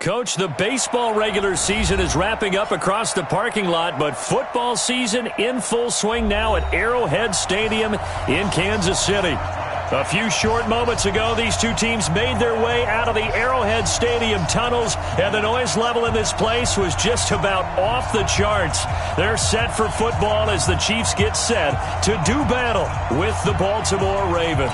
Coach, the baseball regular season is wrapping up across the parking lot, but football season in full swing now at Arrowhead Stadium in Kansas City. A few short moments ago, these two teams made their way out of the Arrowhead Stadium tunnels, and the noise level in this place was just about off the charts. They're set for football as the Chiefs get set to do battle with the Baltimore Ravens.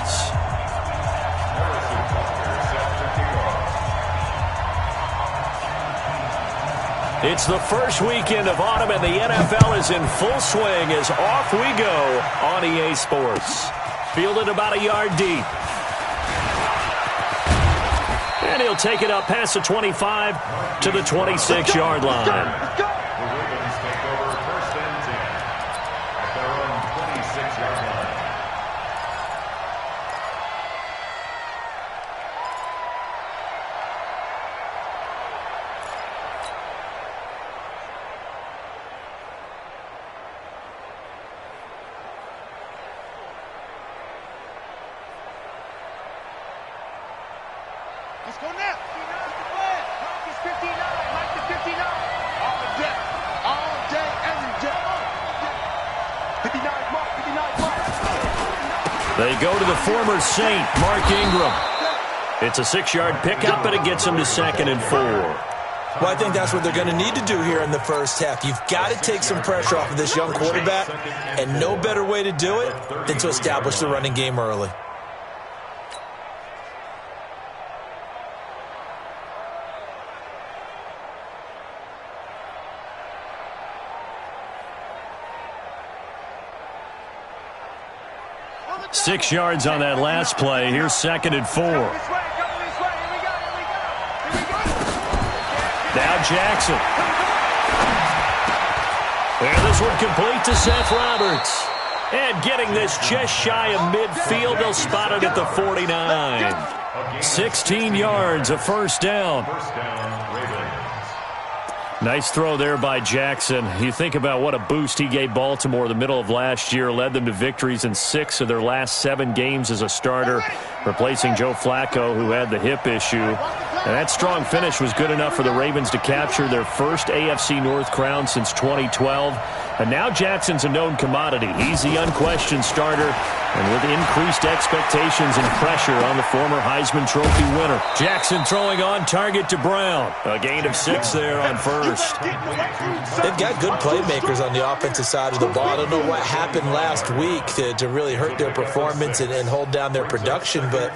It's the first weekend of autumn, and the NFL is in full swing as off we go on EA Sports. Fielded about a yard deep. And he'll take it up past the 25 to the 26-yard line. Let's go now. Mike is 59. Mike is 59. All day, every day. 59 Mark, 59 Mark. They go to the former Saint, Mark Ingram. It's a 6-yard pickup, and it gets him to 2nd and 4. Well, I think that's what they're going to need to do here in the first half. You've got to take some pressure off of this young quarterback, and no better way to do it than to establish the running game early. Six yards on that last play. Here's 2nd and 4. Now Jackson. And this one complete to Seth Roberts. And getting this just shy of midfield, they'll spot it at the 49. 16 yards, a first down. Nice throw there by Jackson. You think about what a boost he gave Baltimore the middle of last year, led them to victories in 6 of their last 7 games as a starter, replacing Joe Flacco, who had the hip issue. And that strong finish was good enough for the Ravens to capture their first AFC North crown since 2012. And now Jackson's a known commodity. He's the unquestioned starter, and with increased expectations and pressure on the former Heisman Trophy winner. Jackson throwing on target to Brown. A gain of 6 there on first. They've got good playmakers on the offensive side of the ball. I don't know what happened last week to really hurt their performance and hold down their production, but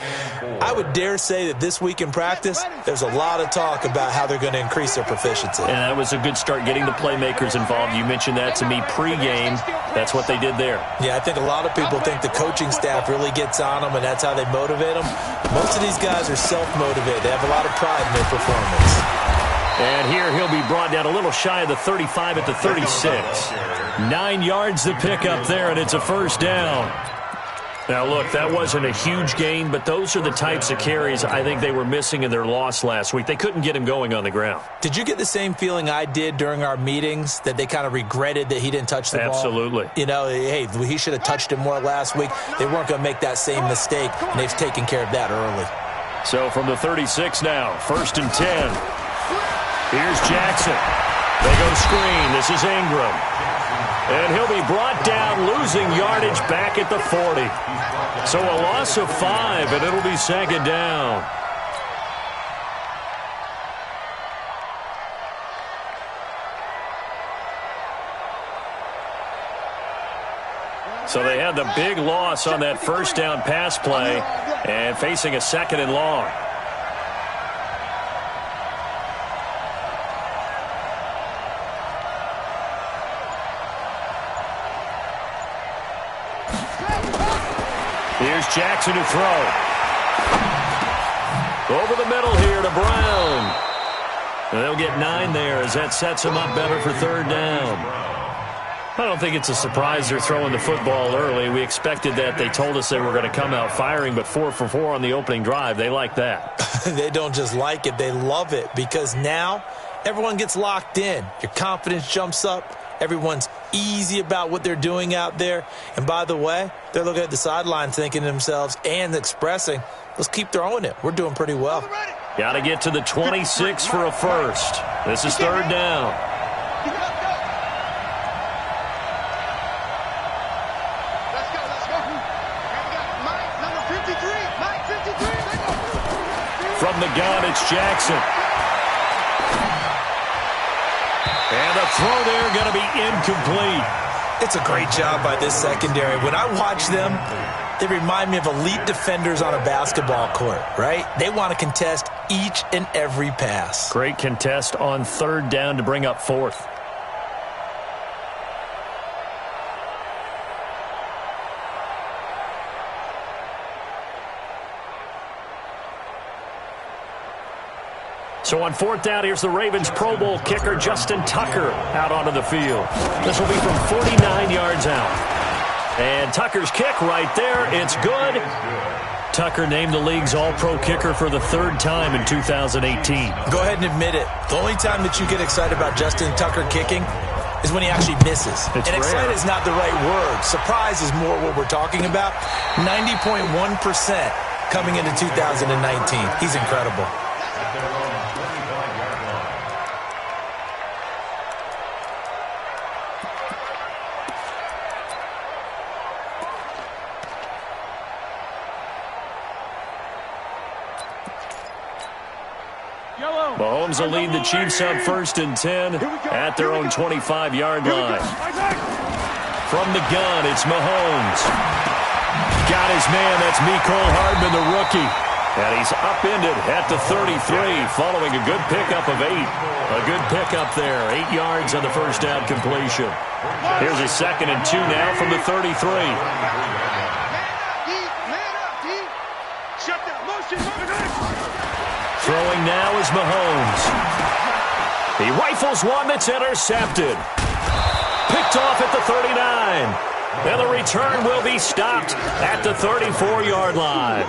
I would dare say that this week in practice, there's a lot of talk about how they're going to increase their proficiency. And that was a good start getting the playmakers involved. You mentioned that to me pregame. That's what they did there. Yeah, I think a lot of people think the coaching staff really gets on them, and that's how they motivate them. Most of these guys are self-motivated. They have a lot of pride in their performance. And here he'll be brought down a little shy of the 35 at the 36. 9 yards to pick up there, and it's a first down. Now, look, that wasn't a huge gain, but those are the types of carries I think they were missing in their loss last week. They couldn't get him going on the ground. Did you get the same feeling I did during our meetings, that they kind of regretted that he didn't touch the ball? Absolutely. You know, hey, he should have touched it more last week. They weren't going to make that same mistake, and they've taken care of that early. So from the 36 now, 1st and 10. Here's Jackson. They go screen. This is Ingram. And he'll be brought down, losing yardage back at the 40. So a loss of 5, and it'll be 2nd down. So they had the big loss on that first down pass play and facing a 2nd and long. Here's Jackson to throw. Over the middle here to Brown. And they'll get 9 there as that sets them up better for 3rd down. I don't think it's a surprise they're throwing the football early. We expected that. They told us they were going to come out firing, but 4 for 4 on the opening drive. They like that. They don't just like it. They love it, because now everyone gets locked in. Your confidence jumps up. Everyone's easy about what they're doing out there. And by the way, they're looking at the sideline thinking to themselves and expressing, let's keep throwing it. We're doing pretty well. Got to get to the 26 for a first. This is third down. Let's go. Mike, number 53. Mike, 53. From the gun, it's Jackson. And the throw there going to be incomplete. It's a great job by this secondary. When I watch them, they remind me of elite defenders on a basketball court, right? They want to contest each and every pass. Great contest on third down to bring up fourth. So on fourth down, here's the Ravens Pro Bowl kicker Justin Tucker out onto the field. This will be from 49 yards out. And Tucker's kick right there. It's good. Tucker named the league's all-pro kicker for the third time in 2018. Go ahead and admit it. The only time that you get excited about Justin Tucker kicking is when he actually misses. It's and rare. excited is not the right word. Surprise is more what we're talking about. 90.1% coming into 2019. He's incredible. Mahomes will lead the Chiefs up first and 10 at their own 25-yard line. From the gun, it's Mahomes. Got his man. That's Mecole Hardman, the rookie. And he's upended at the 33 following a good pickup of 8. A good pickup there. 8 yards on the first down completion. Here's a 2nd and 2 now from the 33. Throwing now is Mahomes. He rifles one that's intercepted. Picked off at the 39. And the return will be stopped at the 34-yard line.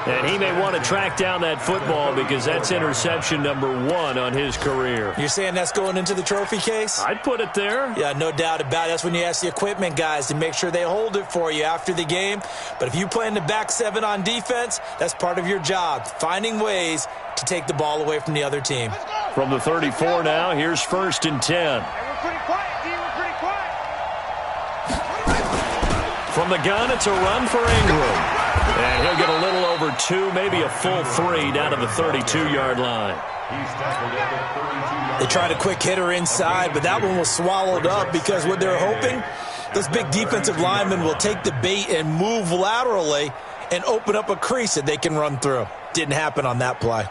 And he may want to track down that football because that's interception number 1 on his career. You're saying that's going into the trophy case? I'd put it there. Yeah, no doubt about it. That's when you ask the equipment guys to make sure they hold it for you after the game. But if you play in the back 7 on defense, that's part of your job, finding ways to take the ball away from the other team. From the 34 now, here's 1st and 10. From the gun, it's a run for Ingram. And he'll get a little over 2, maybe a full 3 down to the 32-yard line. They tried a quick hitter inside, but that one was swallowed up because what they're hoping, those big defensive linemen will take the bait and move laterally and open up a crease that they can run through. Didn't happen on that play.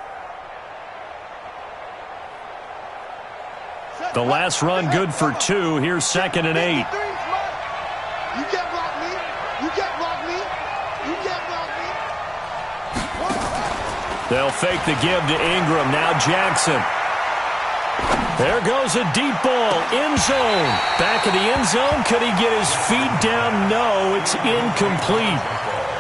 The last run good for 2. Here's 2nd and 8. You can't block me. You can't block me. You can't block me. They'll fake the give to Ingram. Now Jackson. There goes a deep ball. End zone. Back of the end zone. Could he get his feet down? No, it's incomplete.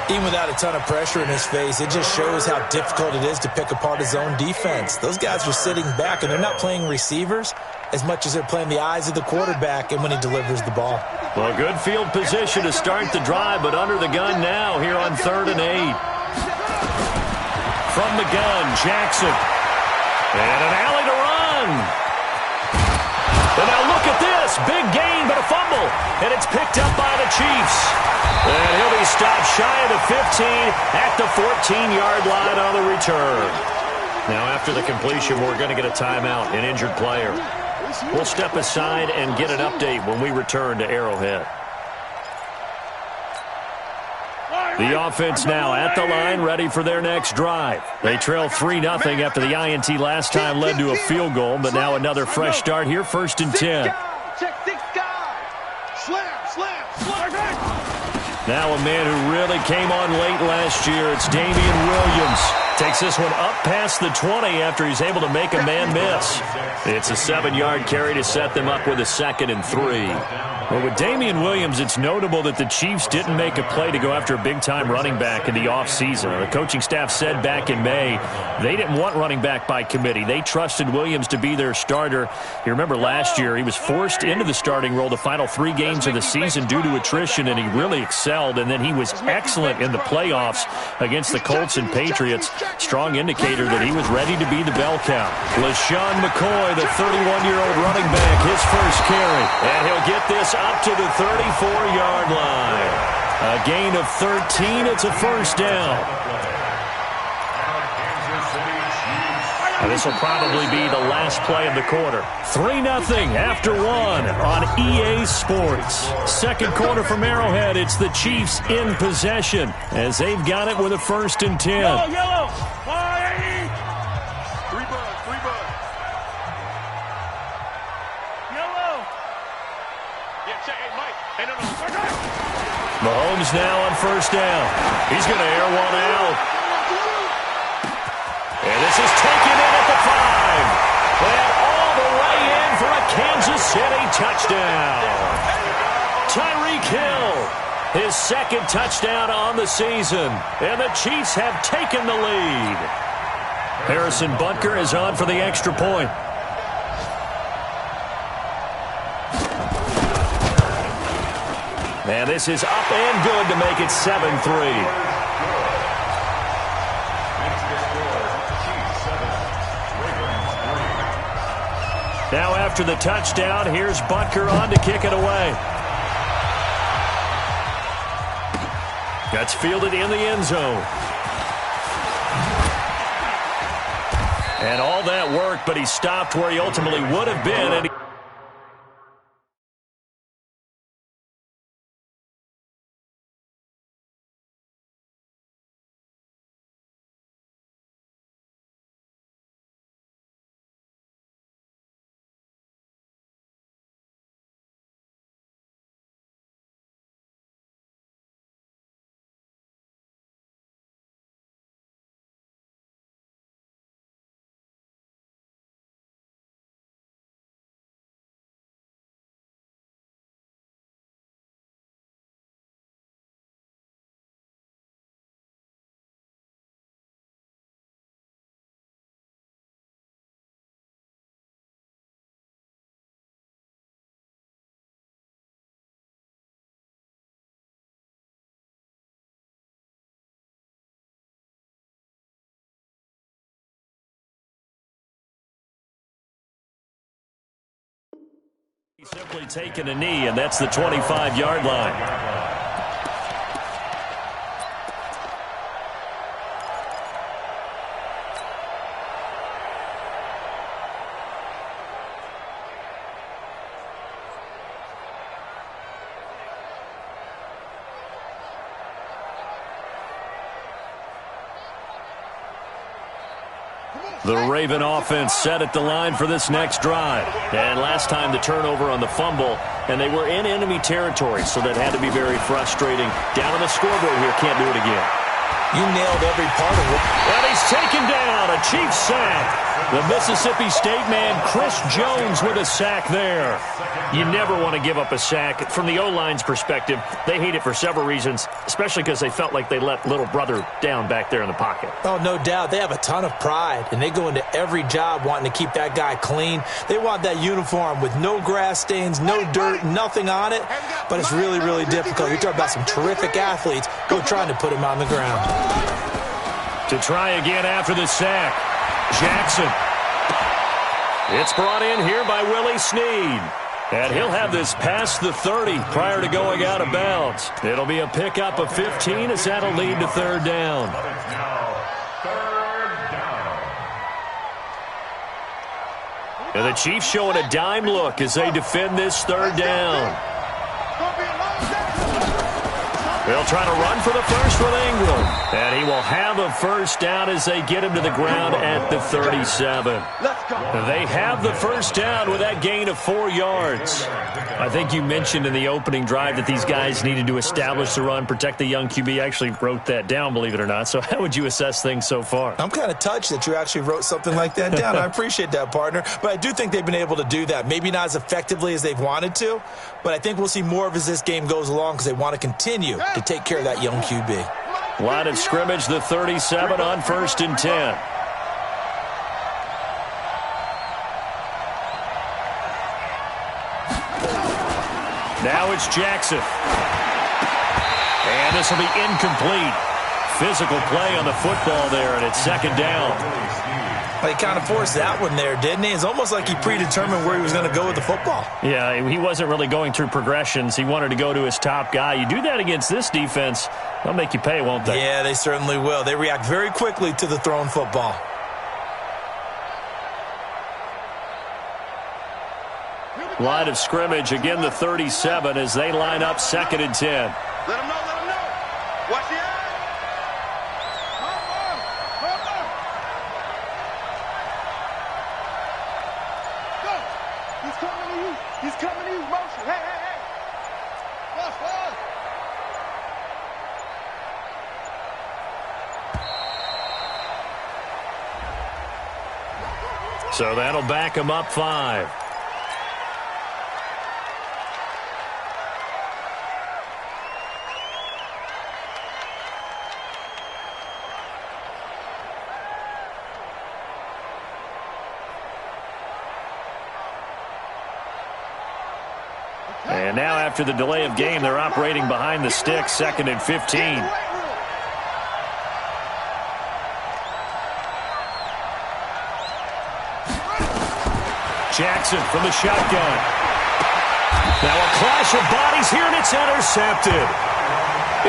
Even without a ton of pressure in his face, it just shows how difficult it is to pick apart his own defense. Those guys are sitting back, and they're not playing receivers as much as they're playing the eyes of the quarterback and when he delivers the ball. Well, good field position to start the drive, but under the gun now here on 3rd and 8. From the gun, Jackson. And an alley to run. And now look at this. Big gain, but a fumble. And it's picked up by the Chiefs. And he'll be stopped shy of the 15 at the 14-yard line on the return. Now, after the completion, we're going to get a timeout, an injured player. We'll step aside and get an update when we return to Arrowhead. The offense now at the line, ready for their next drive. They trail 3-0 after the INT last time led to a field goal, but now another fresh start here, 1st and 10. Now a man who really came on late last year, it's Damian Williams. Takes this one up past the 20 after he's able to make a man miss. It's a 7-yard carry to set them up with a 2nd and 3. Well, with Damian Williams, it's notable that the Chiefs didn't make a play to go after a big-time running back in the offseason. The coaching staff said back in May they didn't want running back by committee. They trusted Williams to be their starter. You remember last year he was forced into the starting role the final 3 games of the season due to attrition, and he really excelled, and then he was excellent in the playoffs against the Colts and Patriots. Strong indicator that he was ready to be the bell cow. LaShawn McCoy, the 31-year-old running back, his first carry. And he'll get this up to the 34-yard line. A gain of 13. It's a first down. And this will probably be the last play of the quarter. 3-0 after 1 on EA Sports. Second quarter from Arrowhead. It's the Chiefs in possession as they've got it with a 1st and 10. Yellow. Mahomes now on 1st down. He's going to air one out. And this is taken in at the 5. And all the way in for a Kansas City touchdown. Tyreek Hill, his 2nd touchdown on the season. And the Chiefs have taken the lead. Harrison Butker is on for the extra point. And this is up and good to make it 7-3. Now after the touchdown, here's Butker on to kick it away. That's fielded in the end zone. And all that work, but he stopped where he ultimately would have been. And he's simply taken a knee, and that's the 25-yard line. The Raven offense set at the line for this next drive. And last time the turnover on the fumble, and they were in enemy territory, so that had to be very frustrating. Down on the scoreboard here, can't do it again. You nailed every part of it. And he's taken down, a Chiefs sack. The Mississippi State man, Chris Jones, with a sack there. You never want to give up a sack. From the O-line's perspective, they hate it for several reasons, especially because they felt like they let little brother down back there in the pocket. Oh, no doubt. They have a ton of pride, and they go into every job wanting to keep that guy clean. They want that uniform with no grass stains, no dirt, nothing on it, but it's really, really difficult. You're talking about some terrific athletes. Go trying to put him on the ground. To try again after the sack, Jackson. It's brought in here by Willie Snead. And he'll have this past the 30 prior to going out of bounds. It'll be a pickup of 15 as that'll lead to 3rd down. And the Chiefs showing a dime look as they defend this 3rd down. They'll try to run for the first with Ingram. And he will have a first down as they get him to the ground at the 37. They have the first down with that gain of 4 yards. I think you mentioned in the opening drive that these guys needed to establish the run, protect the young QB. I actually wrote that down, believe it or not. So how would you assess things so far? I'm kind of touched that you actually wrote something like that down. I appreciate that, partner. But I do think they've been able to do that. Maybe not as effectively as they've wanted to, but I think we'll see more of as this game goes along because they want to continue to take care of that young QB. Line of scrimmage, the 37 on 1st and 10. Now it's Jackson. And this will be incomplete. Physical play on the football there, and it's 2nd down. Well, he kind of forced that one there, didn't he? It's almost like he predetermined where he was going to go with the football. Yeah, he wasn't really going through progressions. He wanted to go to his top guy. You do that against this defense, they'll make you pay, won't they? Yeah, they certainly will. They react very quickly to the thrown football. Line of scrimmage, again the 37 as they line up 2nd and 10. Let him know, let him know. Watch the eye. Go. He's coming to you. He's coming to you. Motion. Hey, hey, hey. Watch, watch. So that'll back him up 5. And now after the delay of game, they're operating behind the sticks, 2nd and 15. Jackson from the shotgun. Now a clash of bodies here, and it's intercepted.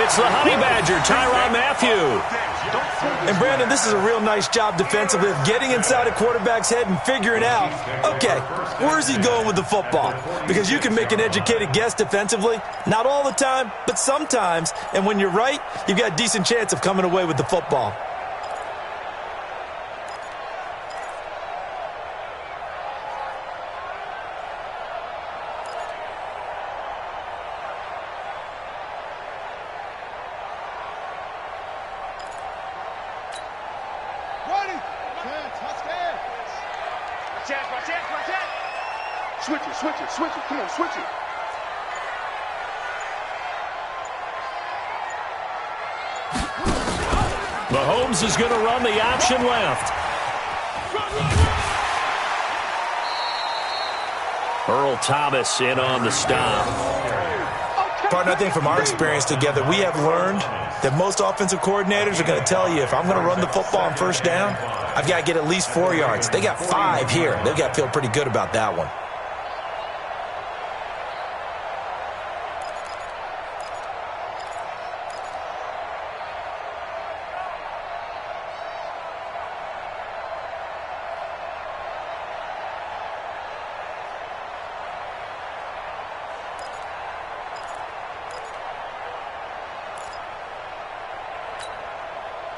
It's the Honey Badger, Tyrann Mathieu. And, Brandon, this is a real nice job defensively of getting inside a quarterback's head and figuring out, okay, where's he going with the football? Because you can make an educated guess defensively. Not all the time, but sometimes. And when you're right, you've got a decent chance of coming away with the football. Switch it. Come on, switch it. Mahomes is going to run the option left. Earl Thomas in on the stop. Partner, I think from our experience together, we have learned that most offensive coordinators are going to tell you, if I'm going to run the football on 1st down, I've got to get at least 4 yards. They got 5 here. They've got to feel pretty good about that one.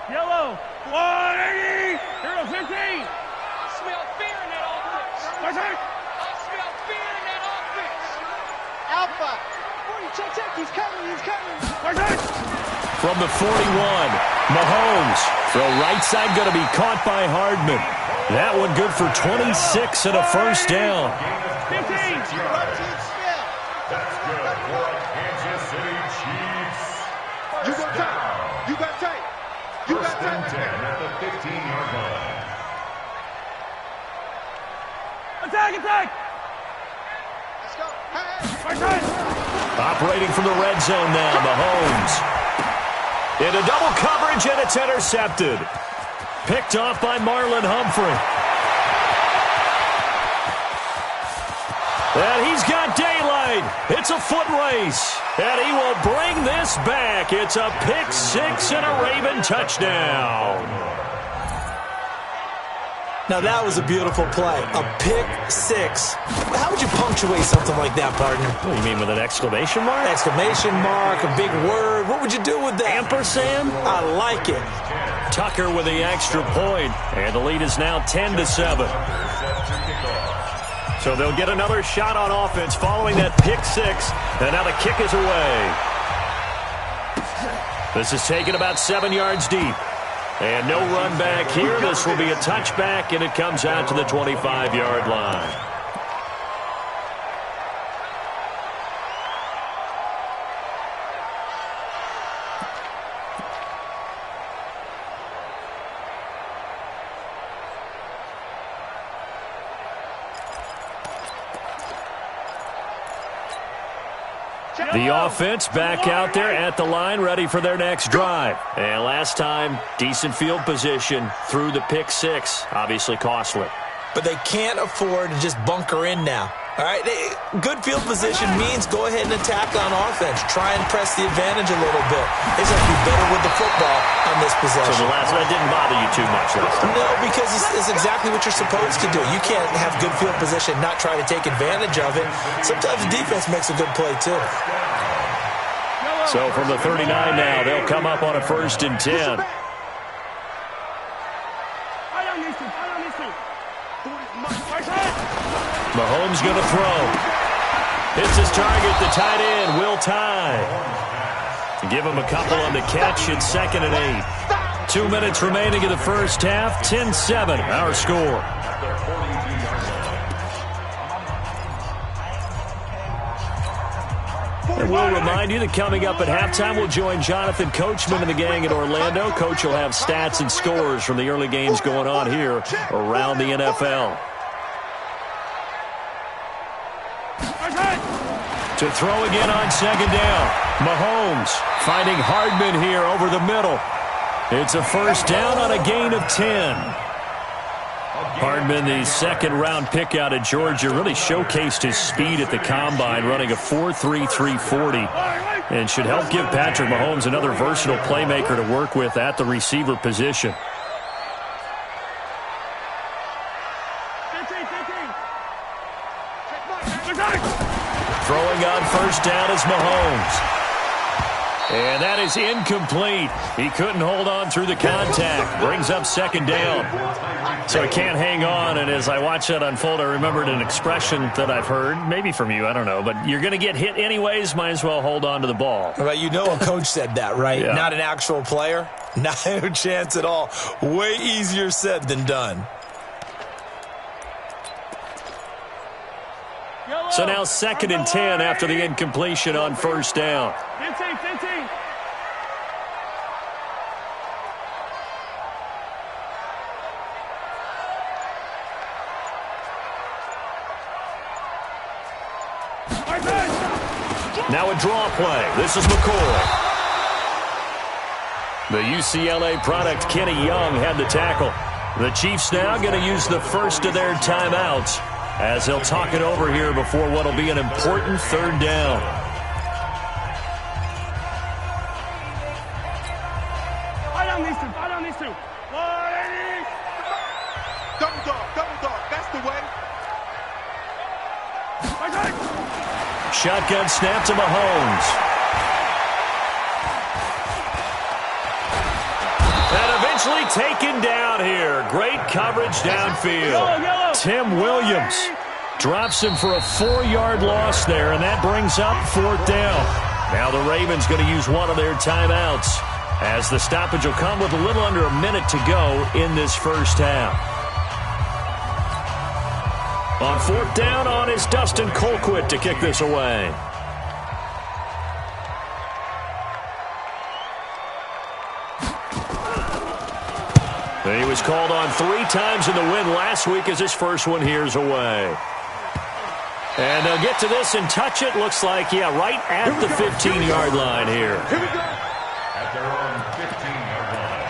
Yellow, 180, 0-15. I smell fear in that offense. I smell fear in that offense. Alpha. Check. He's coming. From the 41, Mahomes. Throw right side going to be caught by Hardman. That one good for 26 and a first down. 15. That's good for Kansas City Chiefs. You got tight. First and 10 at the 15-yard line. Attack! Let's go. Hey. Operating from the red zone now, Mahomes. Into double coverage, and it's intercepted. Picked off by Marlon Humphrey. And he's got daylight. It's a foot race. And he will bring this back. It's a pick six and a Raven touchdown. Now that was a beautiful play. A pick six. How would you punctuate something like that, partner? What do you mean, with an exclamation mark? Exclamation mark, a big word. What would you do with that? Ampersand? I like it. Tucker with the extra point, and the lead is now 10-7. So they'll get another shot on offense following that pick six, and now the kick is away. This is taken about 7 yards deep. And no run back here. This will be a touchback, and it comes out to the 25-yard line. The offense back out there at the line, ready for their next drive. And last time, decent field position through the pick six. Obviously costly. But they can't afford to just bunker in now. All right, good field position means go ahead and attack on offense. Try and press the advantage a little bit. They just have to be better with the football on this possession. So the last one didn't bother you too much last time? No, because it's exactly what you're supposed to do. You can't have good field position, not try to take advantage of it. Sometimes the defense makes a good play, too. So from the 39 now, they'll come up on a 1st and 10. Mahomes going to throw. Hits his target, the tight end, Will Tye. Give him a couple on the catch. It's 2nd and 8. 2 minutes remaining in the first half. 10-7, our score. And we'll remind you that coming up at halftime, we'll join Jonathan Coachman and the gang in Orlando. Coach will have stats and scores from the early games going on here around the NFL. To throw again on 2nd down. Mahomes finding Hardman here over the middle. It's a 1st down on a gain of 10. Hardman, the 2nd-round pick out of Georgia, really showcased his speed at the combine, running a 4.3 340, and should help give Patrick Mahomes another versatile playmaker to work with at the receiver position. Throwing on 1st down is Mahomes. And that is incomplete. He couldn't hold on through the contact. Brings up 2nd down. So he can't hang on. And as I watch that unfold, I remembered an expression that I've heard, maybe from you, I don't know. But you're going to get hit anyways, might as well hold on to the ball. Well, you know a coach said that, right? Yeah. Not an actual player. Not a chance at all. Way easier said than done. So now 2nd and 10 after the incompletion on 1st down. 15. Now a draw play. This is McCoy. The UCLA product, Kenny Young, had the tackle. The Chiefs now going to use the first of their timeouts as they'll talk it over here before what will be an important 3rd down. Fight on these two. Double dog, that's the way. Shotgun snap to Mahomes. And eventually taken down here. Great coverage downfield. Tim Williams drops him for a 4-yard loss there, and that brings up 4th down. Now the Ravens going to use one of their timeouts as the stoppage will come with a little under a minute to go in this first half. On 4th down on is Dustin Colquitt to kick this away. He was called on 3 times in the win last week as his first one here's away. And they'll get to this and touch it. Looks like, yeah, right at the 15-yard line here. Here we go. At their own 15-yard line.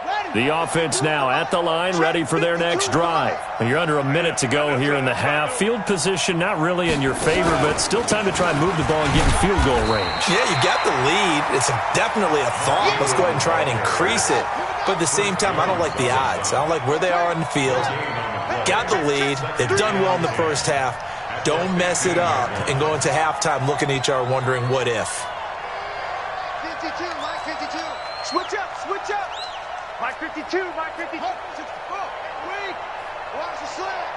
Ready. The offense now at the line, ready for their next drive. You're under a minute to go here in the half. Field position not really in your favor, but still time to try and move the ball and get in field goal range. Yeah, you got the lead. It's definitely a thought. Let's go ahead and try and increase it. But at the same time, I don't like the odds. I don't like where they are on the field. Got the lead. They've done well in the first half. Don't mess it up and go into halftime looking at each other wondering what if. 52, Mike 52. Switch up, switch up. Mike 52, Mike 52. Weak. Watch the slant.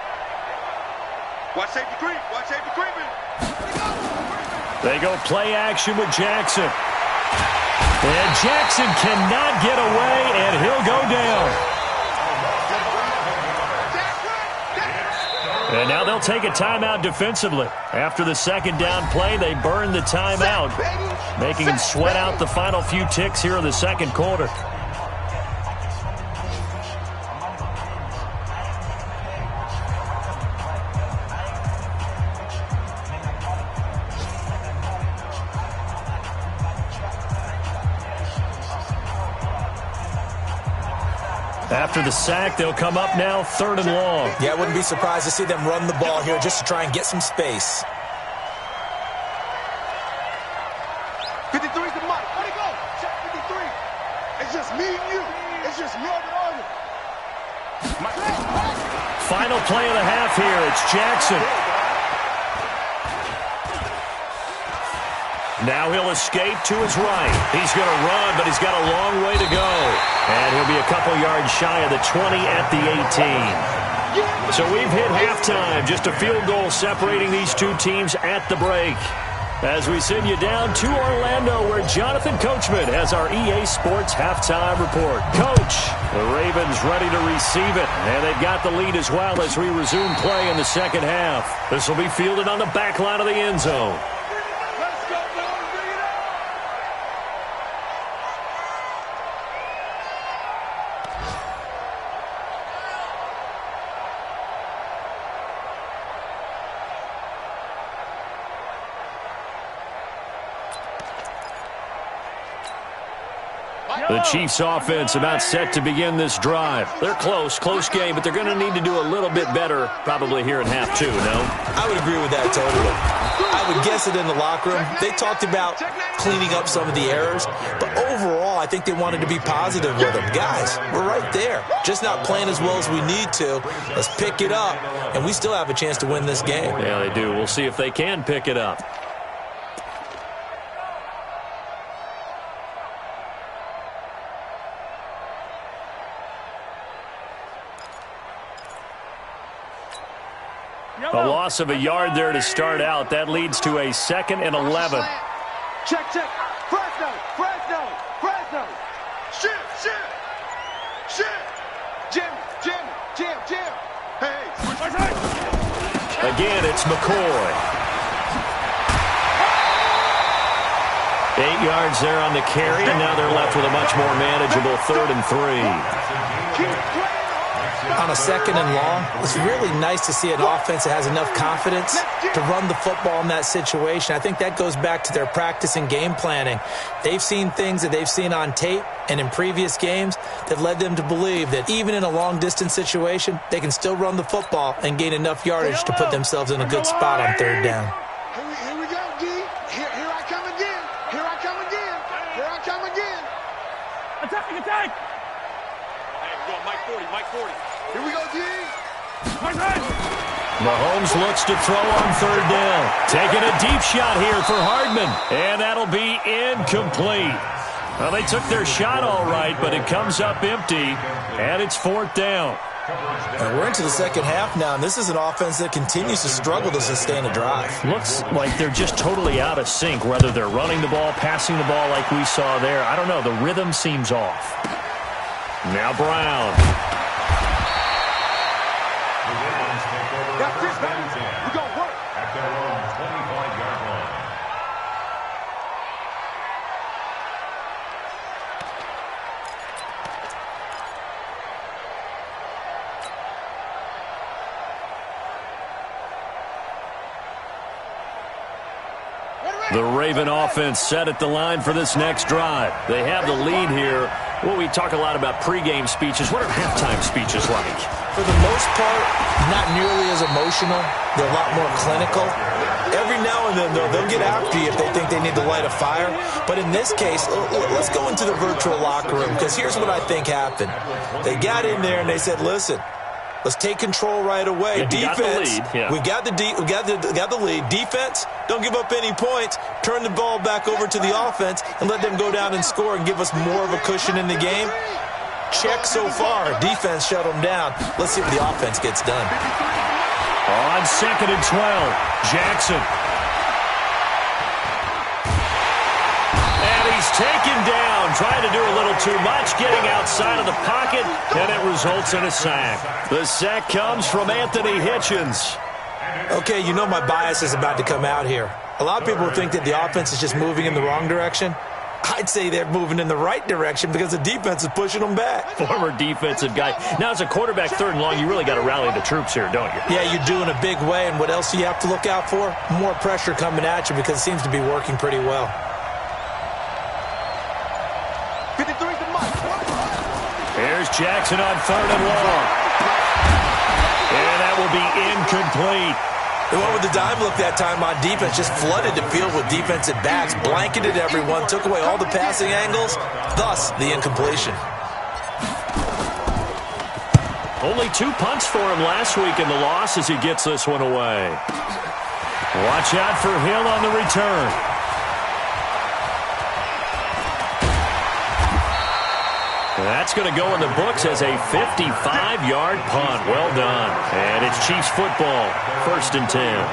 Watch safety creep. Watch safety creeping. They go play action with Jackson. And Jackson cannot get away, and he'll go down. And now they'll take a timeout defensively. After the second down play, they burn the timeout, making him sweat out the final few ticks here in the second quarter. After the sack, they'll come up now 3rd and long. Yeah, I wouldn't be surprised to see them run the ball here just to try and get some space. 53's the mic. Where'd he go? Check 53. It's just me and you. It's just me and you. Final play of the half here. It's Jackson. Now he'll escape to his right. He's going to run, but he's got a long way to go. And he'll be a couple yards shy of the 20 at the 18. So we've hit halftime. Just a field goal separating these two teams at the break. As we send you down to Orlando, where Jonathan Coachman has our EA Sports halftime report. Coach, the Ravens ready to receive it. And they've got the lead as well as we resume play in the second half. This will be fielded on the back line of the end zone. The Chiefs offense about set to begin this drive. They're close game, but they're going to need to do a little bit better probably here in half two, no? I would agree with that totally. I would guess it in the locker room. They talked about cleaning up some of the errors, but overall I think they wanted to be positive with them. Guys, we're right there. Just not playing as well as we need to. Let's pick it up, and we still have a chance to win this game. Yeah, they do. We'll see if they can pick it up. A loss of a yard there to start out. That leads to a 2nd and 11. Check. Fresno. Shit. Jim. Hey. Again, it's McCoy. 8 yards there on the carry, and now they're left with a much more manageable 3rd and 3. On a 2nd and long, it's really nice to see an offense that has enough confidence to run the football in that situation. I think that goes back to their practice and game planning. They've seen things that they've seen on tape and in previous games that led them to believe that even in a long-distance situation, they can still run the football and gain enough yardage to put themselves in a good spot on 3rd down. Here we go, D. Here I come again. Attack. Hey, we're going Mike 40. Here we go, D. Mahomes looks to throw on 3rd down. Taking a deep shot here for Hardman. And that'll be incomplete. Well, they took their shot all right, but it comes up empty. And it's 4th down. And we're into the second half now, and this is an offense that continues to struggle to sustain a drive. Looks like they're just totally out of sync, whether they're running the ball, passing the ball like we saw there. I don't know. The rhythm seems off. Now Brown. We're going to work. At their own 25-yard line. The Raven offense set at the line for this next drive. They have the lead here Well, we talk a lot about pregame speeches. What are halftime speeches like? For the most part, not nearly as emotional. They're a lot more clinical. Every now and then, though, they'll get after you if they think they need to light a fire. But in this case, let's go into the virtual locker room, because here's what I think happened. They got in there and they said, listen, let's take control right away. Yeah, defense, we got the lead. Defense, don't give up any points. Turn the ball back over to the offense and let them go down and score and give us more of a cushion in the game. Check so far. Defense shut them down. Let's see what the offense gets done. On 2nd and 12, Jackson. And he's taken down, trying to do a little too much, getting outside of the pocket, and it results in a sack. The sack comes from Anthony Hitchens. Okay, you know my bias is about to come out here. A lot of people think that the offense is just moving in the wrong direction. I'd say they're moving in the right direction because the defense is pushing them back. Former defensive guy. Now, as a quarterback, 3rd and long, you really got to rally the troops here, don't you? Yeah, you do in a big way. And what else do you have to look out for? More pressure coming at you because it seems to be working pretty well. 53's the mark. Here's Jackson on 3rd and long. And that will be incomplete. They went with the dime look that time on defense, just flooded the field with defensive backs, blanketed everyone, took away all the passing angles, thus the incompletion. Only 2 punts for him last week in the loss as he gets this one away. Watch out for Hill on the return. That's going to go in the books as a 55-yard punt. Well done. And it's Chiefs football, 1st and 10.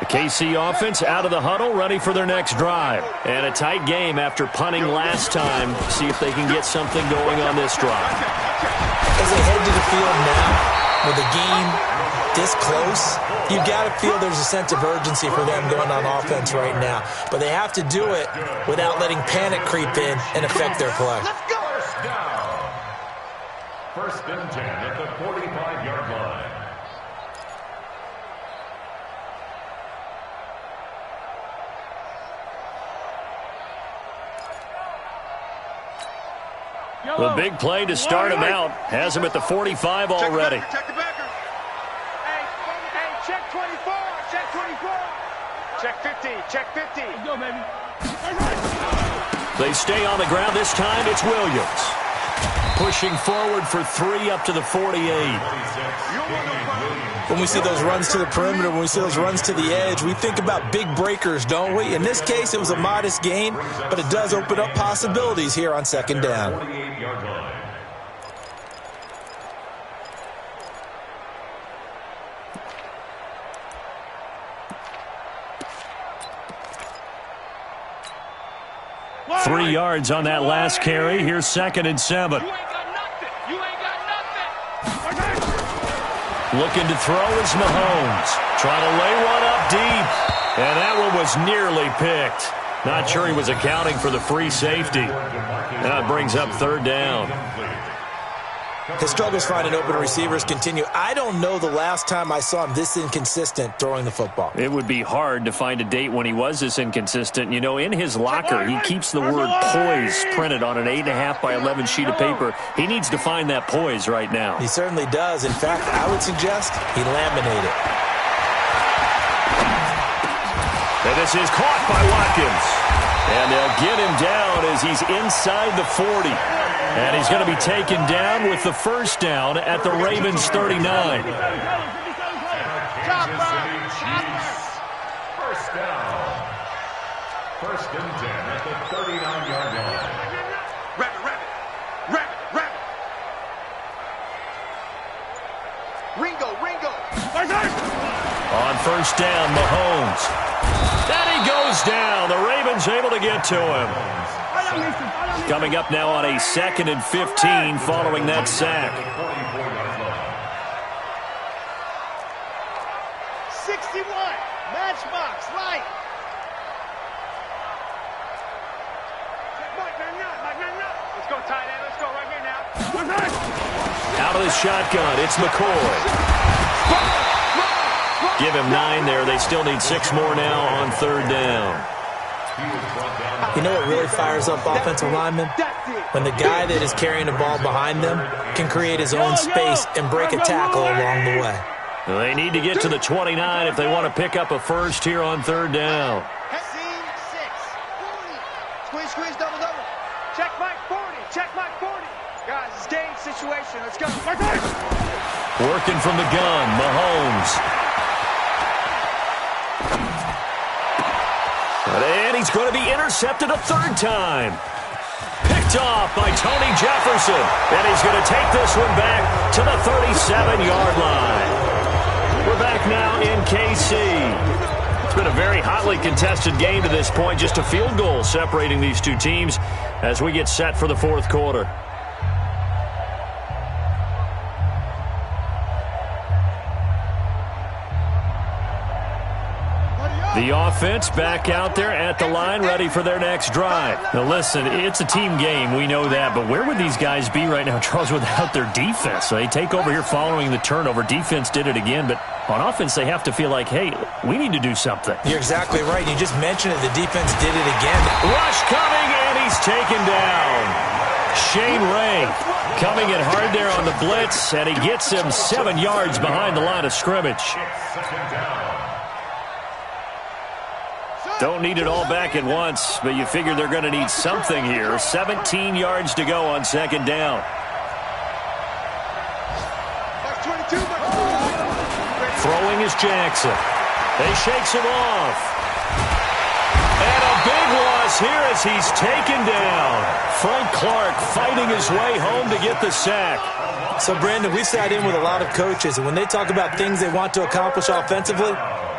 The KC offense out of the huddle, ready for their next drive. And a tight game after punting last time. See if they can get something going on this drive. As they head to the field now, with the game this close, you got to feel there's a sense of urgency for them going on offense right now. But they have to do it without letting panic creep in and affect their play. Let's go. 1st and 10 at the 45-yard line. The big play to start him out. Has him at the 45 already. Check the backer. Hey, check 24. Check 24. Check 50. Check 50. Let's go, baby. They stay on the ground. This time it's Williams. Pushing forward for 3 up to the 48. When we see those runs to the perimeter, when we see those runs to the edge, we think about big breakers, don't we? In this case, it was a modest gain, but it does open up possibilities here on 2nd down. 48-yard line. Three yards on that last carry. Here's 2nd and 7. You ain't got nothing. You ain't got nothing. Looking to throw is Mahomes. Trying to lay one up deep. And that one was nearly picked. Not sure he was accounting for the free safety. That brings up 3rd down. His struggles finding open receivers continue. I don't know the last time I saw him this inconsistent throwing the football. It would be hard to find a date when he was this inconsistent. You know, in his locker, he keeps the word poise printed on an 8.5 by 11 sheet of paper. He needs to find that poise right now. He certainly does. In fact, I would suggest he laminate it. And this is caught by Watkins. And they'll get him down as he's inside the 40. And he's going to be taken down with the 1st down at the Ravens' 39. Kansas City Chiefs. 1st down. 1st and 10 at the 39-yard line. Rabbit. Ringo. On 1st down, Mahomes. And he goes down. The Ravens able to get to him. Coming up now on a 2nd and 15 following that sack. 61. Matchbox. Light. Let's go, tight end. Let's go right here now. Out of the shotgun, it's McCoy. Give him 9 there. They still need 6 more now on 3rd down. You know what really fires up offensive linemen? When the guy that is carrying the ball behind them can create his own space and break a tackle along the way. They need to get to the 29 if they want to pick up a first here on third down. Seam 6. 40. Squeeze, double. Check Mike 40. Guys, it's game situation. Let's go. Working from the gun, Mahomes. And he's going to be intercepted a third time. Picked off by Tony Jefferson. And he's going to take this one back to the 37-yard line. We're back now in KC. It's been a very hotly contested game to this point. Just a field goal separating these two teams as we get set for the fourth quarter. The offense back out there at the line, ready for their next drive. Now listen, it's a team game, we know that, but where would these guys be right now, Charles, without their defense? They take over here following the turnover. Defense did it again, but on offense they have to feel like, hey, we need to do something. You're exactly right. You just mentioned it. The defense did it again. Rush coming, and he's taken down. Shane Ray coming in hard there on the blitz, and he gets him 7 yards behind the line of scrimmage. Don't need it all back at once, but you figure they're going to need something here. 17 yards to go on second down. Throwing is Jackson. They shakes him off. And a big loss here as he's taken down. Frank Clark fighting his way home to get the sack. So, Brandon, we sat in with a lot of coaches, and when they talk about things they want to accomplish offensively,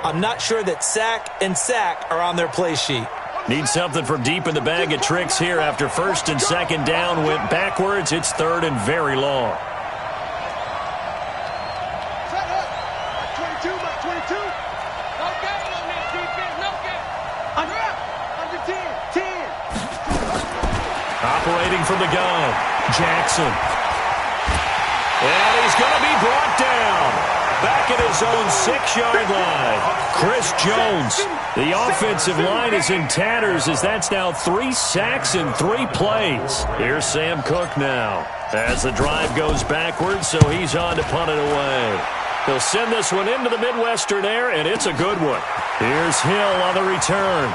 I'm not sure that sack and sack are on their play sheet. Need something from deep in the bag of tricks here after first and second down went backwards. It's third and very long. Operating from the gun, Jackson. And he's going to be brought down. Back at his own 6-yard line. Chris Jones. The offensive line is in tatters as that's now 3 sacks in 3 plays. Here's Sam Kliq now as the drive goes backwards, so he's on to punt it away. He'll send this one into the Midwestern air, and it's a good one. Here's Hill on the return.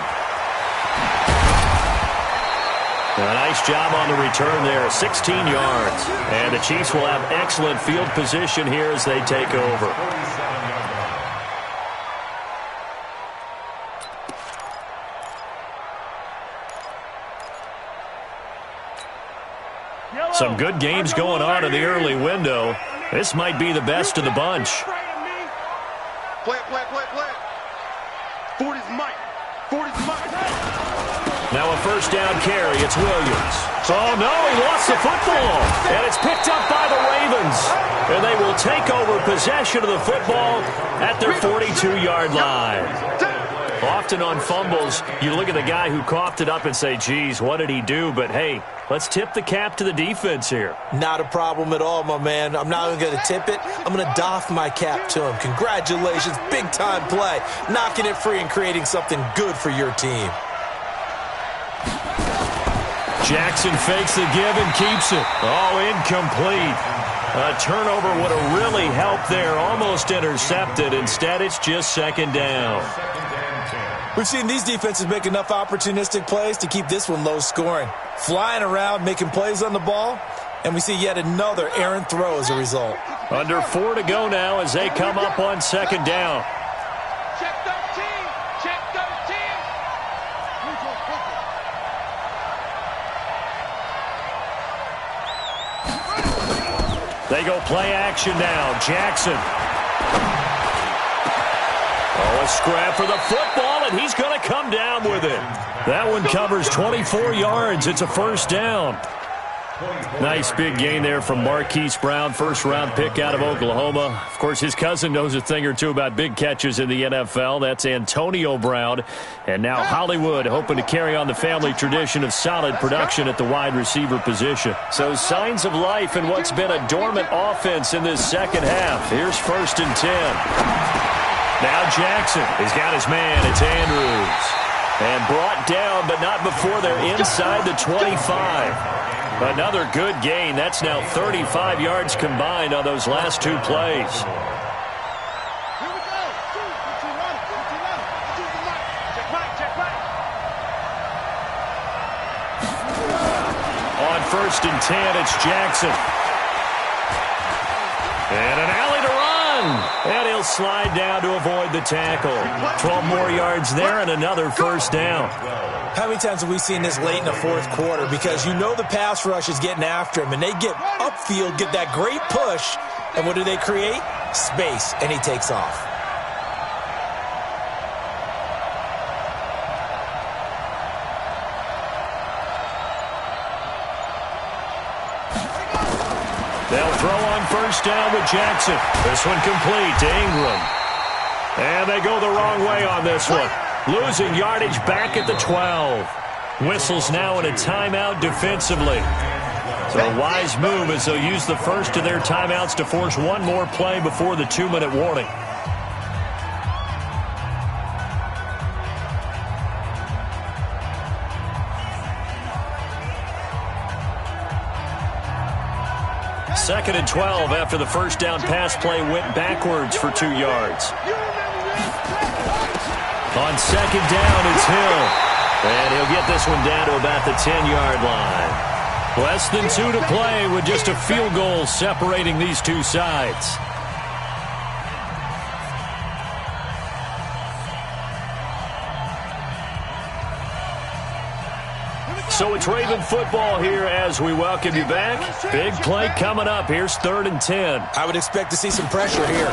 A nice job on the return there, 16 yards. And the Chiefs will have excellent field position here as they take over. Some good games going on in the early window. This might be the best of the bunch. Play. 40's Mike. Now a first down carry. It's Williams. Oh, no, he lost the football. And it's picked up by the Ravens. And they will take over possession of the football at their 42-yard line. Often on fumbles, you look at the guy who coughed it up and say, geez, what did he do? But, hey, let's tip the cap to the defense here. Not a problem at all, my man. I'm not even going to tip it. I'm going to doff my cap to him. Congratulations, big-time play. Knocking it free and creating something good for your team. Jackson fakes the give and keeps it. Oh, incomplete. A turnover would have really helped there. Almost intercepted. Instead, it's just second down. We've seen these defenses make enough opportunistic plays to keep this one low scoring. Flying around, making plays on the ball, and we see yet another errant throw as a result. Under 4 to go now as they come up on second down. Check 13. They go play action now. Jackson. Oh, a scrap for the football, and he's going to come down with it. That one covers 24 yards. It's a first down. Nice big gain there from Marquise Brown, first-round pick out of Oklahoma. Of course, his cousin knows a thing or two about big catches in the NFL. That's Antonio Brown. And now Hollywood hoping to carry on the family tradition of solid production at the wide receiver position. So signs of life in what's been a dormant offense in this second half. Here's first and 10. Now Jackson has got his man. It's Andrews. And brought down, but not before they're inside the 25. Another good gain. That's now 35 yards combined on those last two plays. On 1st and 10, it's Jackson. And an alley to run. And he'll slide down to avoid the tackle. 12 more yards there and another first down. How many times have we seen this late in the fourth quarter? Because you know the pass rush is getting after him, and they get upfield, get that great push, and what do they create? Space, and he takes off. They'll throw on 1st down with Jackson. This one complete to Ingram. And they go the wrong way on this one. Losing yardage back at the 12. Whistles now in a timeout defensively. So a wise move as they'll use the first of their timeouts to force one more play before the 2-minute warning. Second and 12 after the first down pass play went backwards for 2 yards. On 2nd down, it's Hill. And he'll get this one down to about the 10-yard line. Less than 2 to play with just a field goal separating these two sides. So it's Raven football here as we welcome you back. Big play coming up. Here's 3rd and 10. I would expect to see some pressure here.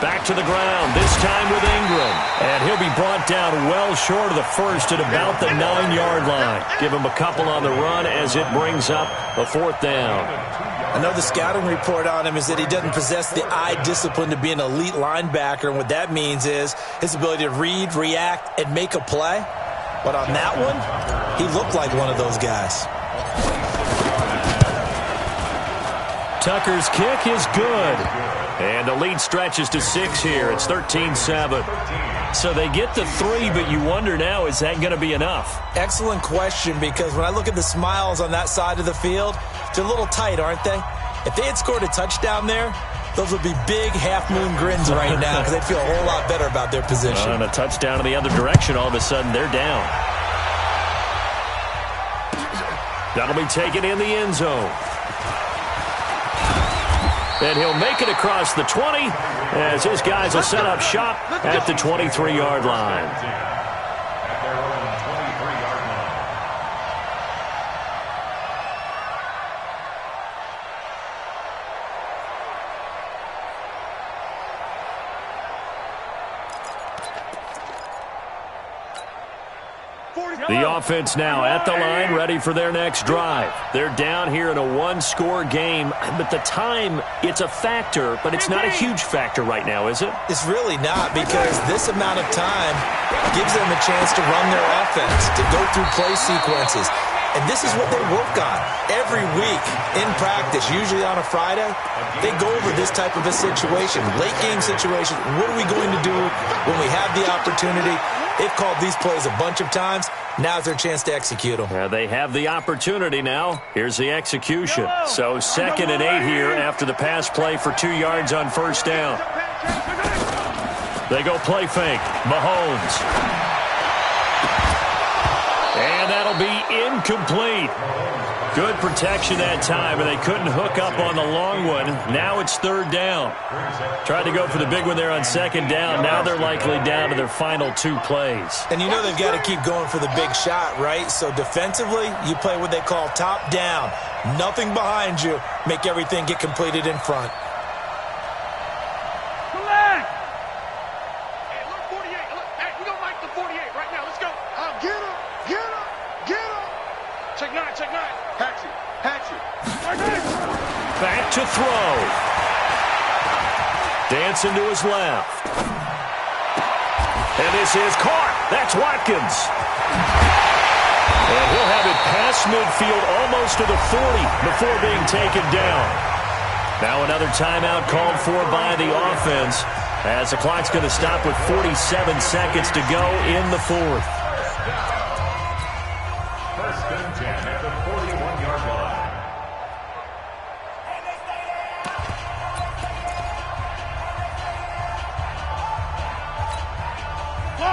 Back to the ground, this time with Ingram. And he'll be brought down well short of the first at about the 9-yard line. Give him a couple on the run as it brings up a 4th down. I know the scouting report on him is that he doesn't possess the eye discipline to be an elite linebacker. And what that means is his ability to read, react, and make a play. But on that one, he looked like one of those guys. Tucker's kick is good. And the lead stretches to 6 here. It's 13-7. So they get the 3, but you wonder now, is that going to be enough? Excellent question, because when I look at the smiles on that side of the field, they're a little tight, aren't they? If they had scored a touchdown there, those would be big half-moon grins right now because they'd feel a whole lot better about their position. And a touchdown in the other direction, all of a sudden they're down. That'll be taken in the end zone. And he'll make it across the 20 as his guys will set up shop at the 23-yard line. The offense now at the line, ready for their next drive. They're down here in a one-score game, but the time, it's a factor, but it's not a huge factor right now, is it? It's really not, because this amount of time gives them a chance to run their offense, to go through play sequences. And this is what they work on every week in practice, usually on a Friday. They go over this type of a situation, late-game situation. What are we going to do when we have the opportunity? They've called these plays a bunch of times. Now's their chance to execute them. Yeah, they have the opportunity now. Here's the execution. So 2nd and 8 here after the pass play for 2 yards on first down. They go play fake. Mahomes. And that'll be incomplete. Good protection that time, and they couldn't hook up on the long one. Now it's 3rd down. Tried to go for the big one there on 2nd down. Now they're likely down to their final 2 plays. And you know they've got to keep going for the big shot, right? So defensively, you play what they call top down. Nothing behind you. Make everything get completed in front. Back to throw. Dancing to his left. And this is caught. That's Watkins. And he'll have it past midfield almost to the 40 before being taken down. Now another timeout called for by the offense as the clock's going to stop with 47 seconds to go in the 4th. First and 10 at the 41-yard line.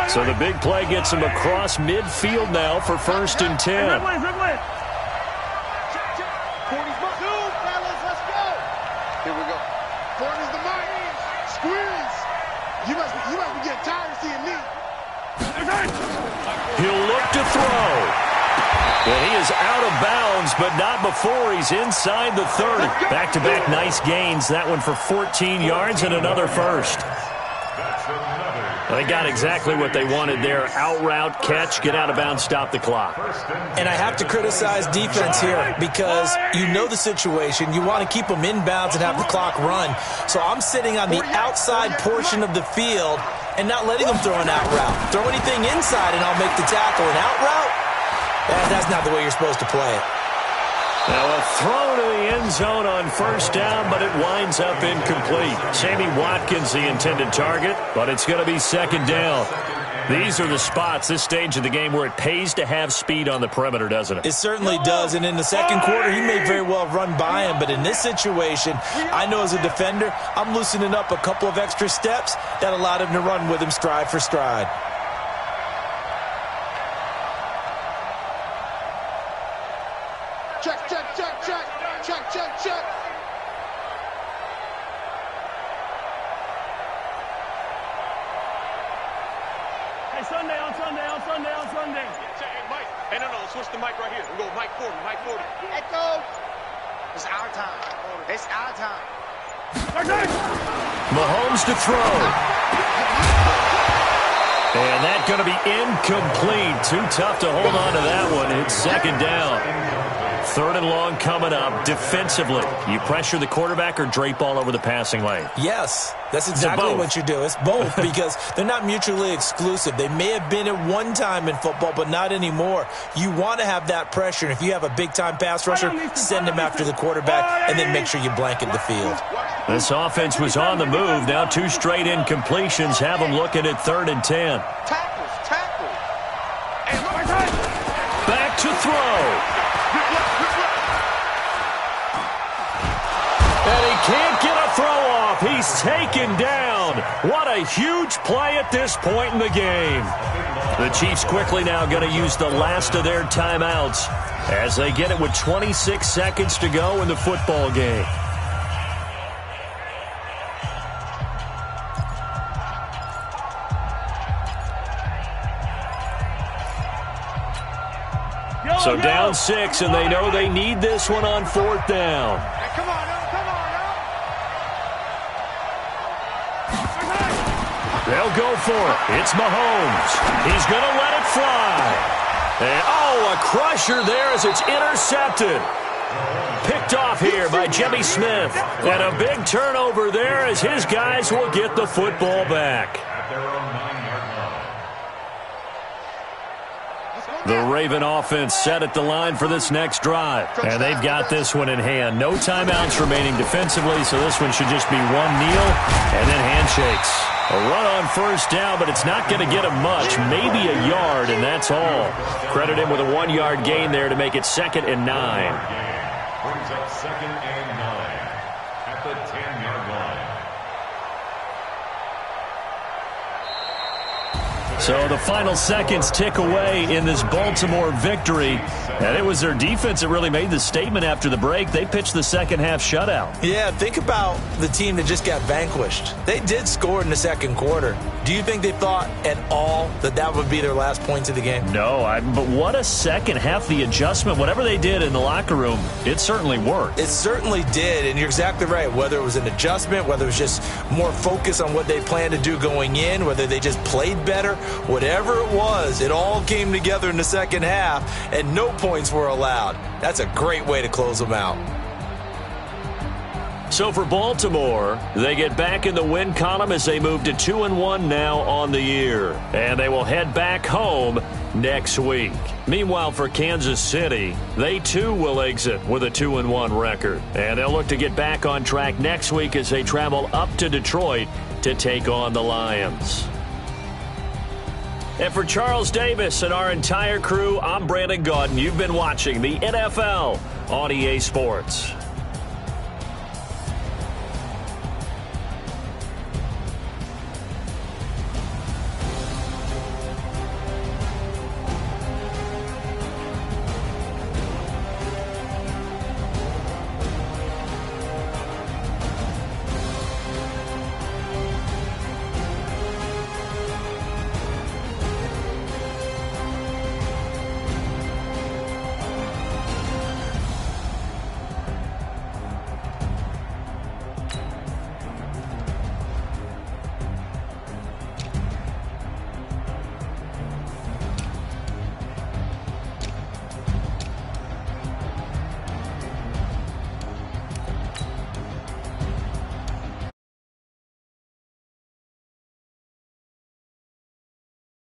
So the big play gets him across midfield now for first and 10. Let's go. Here we go. 40's the mark. Squeeze. You must be getting tired of seeing me. He'll look to throw. And he is out of bounds, but not before he's inside the 30. Back-to-back nice gains. That one for 14 yards and another first. They got exactly what they wanted there. Out route, catch, get out of bounds, stop the clock. And I have to criticize defense here because you know the situation. You want to keep them inbounds and have the clock run. So I'm sitting on the outside portion of the field and not letting them throw an out route. Throw anything inside and I'll make the tackle. An out route? That's not the way you're supposed to play it. Now a throw to the end zone on first down, but it winds up incomplete. Sammy Watkins the intended target, but it's going to be second down. These are the spots, this stage of the game, where it pays to have speed on the perimeter, doesn't it? It certainly does, and in the second quarter, he may very well run by him, but in this situation, I know as a defender, I'm loosening up a couple of extra steps that allowed him to run with him stride for stride. Check. Hey, Sunday. Hey, Mike. Hey, no, switch the mic right here. We go Mike 40. Echo. It's our time. Mahomes to throw. And that's going to be incomplete. Too tough to hold on to that one. It's second down. Third and long coming up. Defensively, you pressure the quarterback or drape all over the passing lane? Yes, that's exactly what you do. It's both because they're not mutually exclusive. They may have been at one time in football, but not anymore. You want to have that pressure. And if you have a big-time pass rusher, send him after the quarterback and then make sure you blanket the field. This offense was on the move. Now 2 straight incompletions have them looking at 3rd and 10. Tackle. Back to throw. And he can't get a throw off. He's taken down. What a huge play at this point in the game. The Chiefs quickly now going to use the last of their timeouts as they get it with 26 seconds to go in the football game. So down 6, and they know they need this one on 4th down. Hey, come on. They'll go for it. It's Mahomes. He's going to let it fly. And, a crusher there as it's intercepted. Picked off here by Jimmy Smith. And a big turnover there as his guys will get the football back. The Raven offense set at the line for this next drive. And they've got this one in hand. No timeouts remaining defensively, so this one should just be one kneel and then handshakes. A run on first down, but it's not going to get him much. Maybe a yard, and that's all. Credit him with a 1-yard gain there to make it 2nd and 9. Brings up 2nd and 9 at the 10-yard line. So the final seconds tick away in this Baltimore victory. And it was their defense that really made the statement after the break. They pitched the second-half shutout. Yeah, think about the team that just got vanquished. They did score in the second quarter. Do you think they thought at all that that would be their last points of the game? No, but what a second half. The adjustment, whatever they did in the locker room, it certainly worked. It certainly did, and you're exactly right. Whether it was an adjustment, whether it was just more focus on what they planned to do going in, whether they just played better, whatever it was, it all came together in the second half, and no points were allowed. That's a great way to close them out. So for Baltimore, they get back in the win column as they move to 2-1 now on the year. And they will head back home next week. Meanwhile, for Kansas City, they too will exit with a 2-1 record. And they'll look to get back on track next week as they travel up to Detroit to take on the Lions. And for Charles Davis and our entire crew, I'm Brandon Gaudin. You've been watching the NFL on EA Sports.